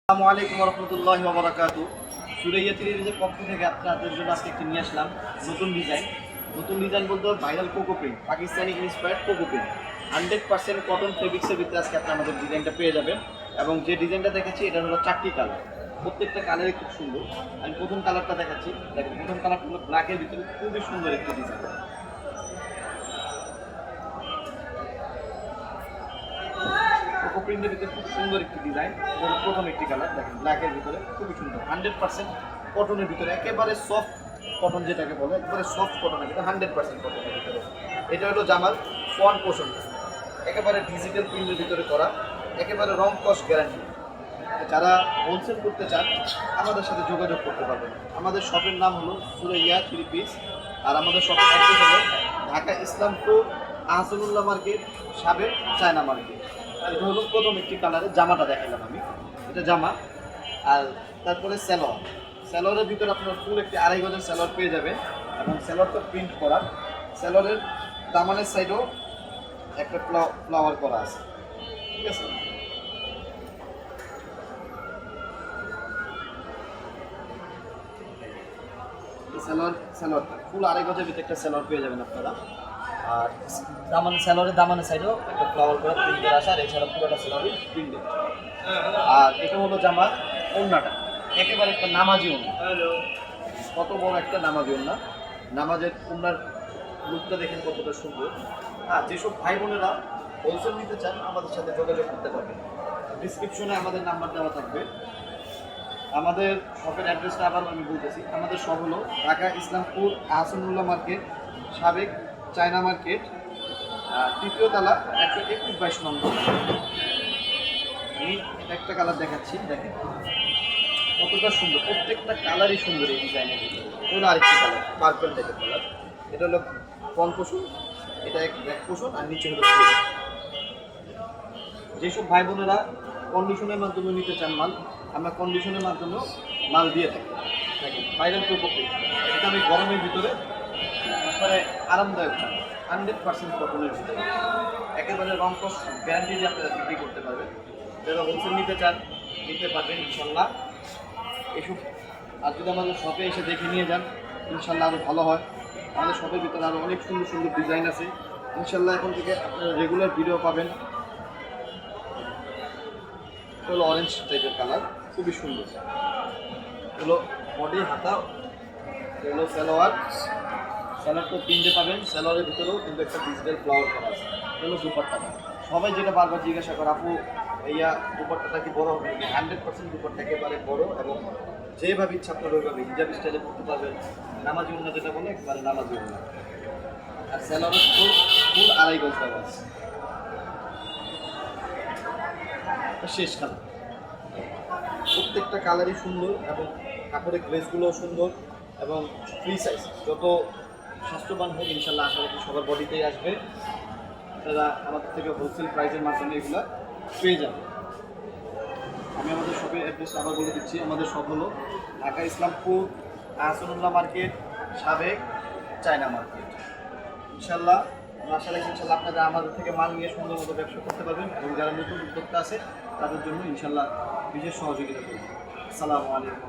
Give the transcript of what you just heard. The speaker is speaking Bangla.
আসসালামু আলাইকুম ওয়া রাহমাতুল্লাহি ওয়া বারাকাতুহু। সুরাইয়া থ্রির পক্ষ থেকে আপনাদের জন্য আজকে একটি নিয়ে আসলাম নতুন ডিজাইন। নতুন ডিজাইন বলতে viral cocoa print, Pakistani inspired cocoa print 100% cotton ফেব্রিক্সের ভিতরে আজকে আপনি আমাদের ডিজাইনটা পেয়ে যাবেন। এবং যে ডিজাইনটা দেখাচ্ছি এটা হলো 4টি কালার, প্রত্যেকটা কালারই খুব সুন্দর। আমি প্রথম কালারটা দেখাচ্ছি, দেখেন প্রথম কালারটা হলো ব্ল্যাকের ভিতরে খুবই সুন্দর একটি ডিজাইন। কোকো প্রিন্টের ভিতরে খুব সুন্দর একটি ডিজাইন এবং প্রথম একটি কালার দেখেন ব্ল্যাকের ভিতরে খুবই সুন্দর। 100% কটনের ভিতরে, একেবারে সফট কটন যেটাকে বলে, একেবারে সফট কটনের ভিতরে 100% কটনের ভিতরে। এটা হলো জামার ফ্রন্ট পোর্শন, একেবারে ডিজিটাল প্রিন্টের ভিতরে করা, একেবারে রং কস্ট গ্যারান্টি। যারা হোলসেল করতে চান আমাদের সাথে যোগাযোগ করতে পারবেন। আমাদের শপের নাম হলো সুরাইয়া থ্রি পিস, আর আমাদের শপের অ্যাড্রেস হলো ঢাকা ইসলামপুর আহসানুল্লাহ মার্কেট, সাবেক চায়না মার্কেট। আর এটা হলো প্রথম একটি কালারের জামাটা দেখালাম আমি, এটা জামা। আর তারপরে স্যালোয়ারের ভিতরে আপনার ফুল একটি 2.5 গজের স্যালোয়ার পেয়ে যাবেন এবং স্যালোয়ারটা প্রিন্ট করা। স্যালোয়ারের দামানের সাইডেও একটা ফ্লাওয়ার করা আছে, ঠিক আছে। স্যালোয়ারটা ফুল 2.5 গজের ভিতরে একটা স্যালোয়ার পেয়ে যাবেন আপনারা। আর স্যালোয়ারের দামানের সাইডেও একটা ফ্লাওয়ার করা প্রিন্ট করা আছে, আর এছাড়া পুরোটা স্যালোয়ারের প্রিন্টেড। আর এটা হলো জামার ওড়নাটা, একেবারে একটা নামাজি ওড়না, কত বড় একটা নামাজি ওড়না। নামাজের ওড়নার লুকটা দেখেন কতটা সুন্দর। আর যেসব ভাই বোনেরা হোলসেল নিতে চান আমাদের সাথে যোগাযোগ করতে পারবেন। ডিসক্রিপশনে আমাদের নাম্বার দেওয়া থাকবে। আমাদের শপের অ্যাড্রেসটা আবার আমি বলতেছি, আমাদের শপ হলো ঢাকা ইসলামপুর আহসানুল্লাহ মার্কেট, সাবেক চায়না মার্কেট, তৃতীয় তালা 121-22 নম্বর। আমি একটা কালার দেখাচ্ছি, দেখেন কতটা সুন্দর, প্রত্যেকটা কালারই সুন্দর এই ডিজাইনের ভিতরে। হলো আরেকটি কালার পার্পল টাইপের কালার, এটা হলো ফ্রন্ট পোর্শন, এটা এক ব্যাক পোর্শন, আর নিচে হলো স্লিভ। যেসব ভাই বোনেরা কন্ডিশনের মাধ্যমে নিতে চান মাল, আমরা কন্ডিশনের মাধ্যমে মাল দিয়ে থাকি। দেখেন ভাইরাল কোকো প্রিন্ট, এটা আমি গরমের ভিতরে একবারে আরামদায়ক চান, 100% কটনের ভিতরে, একেবারে রং কস্ট গ্যারান্টি দিয়ে আপনারা বিক্রি করতে পারবেন। যারা হোলসেল নিতে চান নিতে পারবেন ইনশাল্লাহ এসব। আর যদি আমাদের শপে এসে দেখে নিয়ে যান ইনশাল্লাহ আরও ভালো হয়। আমাদের শপের ভিতরে আরও অনেক সুন্দর সুন্দর ডিজাইন আছে ইনশাল্লাহ। এখন থেকে আপনারা রেগুলার ভিডিও পাবেন। হলো অরেঞ্জ টাইপের কালার, খুবই সুন্দর। হলো বডি, হাতা, হলো স্যালোয়ারটা প্রিন্টে পাবেন। স্যালোয়ারের ভিতরেও কিন্তু একটা ডিজিটাল ফ্লাওয়ার করা আছে। হলো দুপাট্টাটা, সবাই যেটা বারবার জিজ্ঞাসা করে, আপু ইয়া দুপাট্টাটা কি বড় হবে? 100% দুপাট্টা একেবারে বড়, এবং যেভাবে ইচ্ছা আপনার ওইভাবে হিজাব স্টাইলে পড়তে পারবেন। নামাজি ওড়না যেটা বলে একবারে নামাজি ওড়না। আর স্যালোয়ারের ফুল 2.5 গজ দেওয়া আছে। শেষ কালার, প্রত্যেকটা কালারই সুন্দর এবং কাপড়ের গ্লেসগুলোও সুন্দর এবং ফ্রি সাইজ। যত স্বাস্থ্যবান হোক ইনশাল্লাহ আশা করি সবার বডিতেই আসবে। আপনারা আমাদের থেকে হোলসেল প্রাইসের মাধ্যমে এগুলো পেয়ে যাবেন। আমি আমাদের শপের অ্যাড্রেস আবার বলে দিচ্ছি, আমাদের শপ হলো ঢাকা ইসলামপুর আহসানুল্লাহ মার্কেট, সাবেক চায়না মার্কেট। ইনশাল্লাহ আশা রাখি ইনশাল্লাহ আপনারা আমাদের থেকে মাল নিয়ে সুন্দর মতো ব্যবসা করতে পারবেন, এবং যারা নতুন উদ্যোক্তা আছে তাদের জন্য ইনশাল্লাহ বিশেষ সহযোগিতা করবেন। আসসালামু আলাইকুম।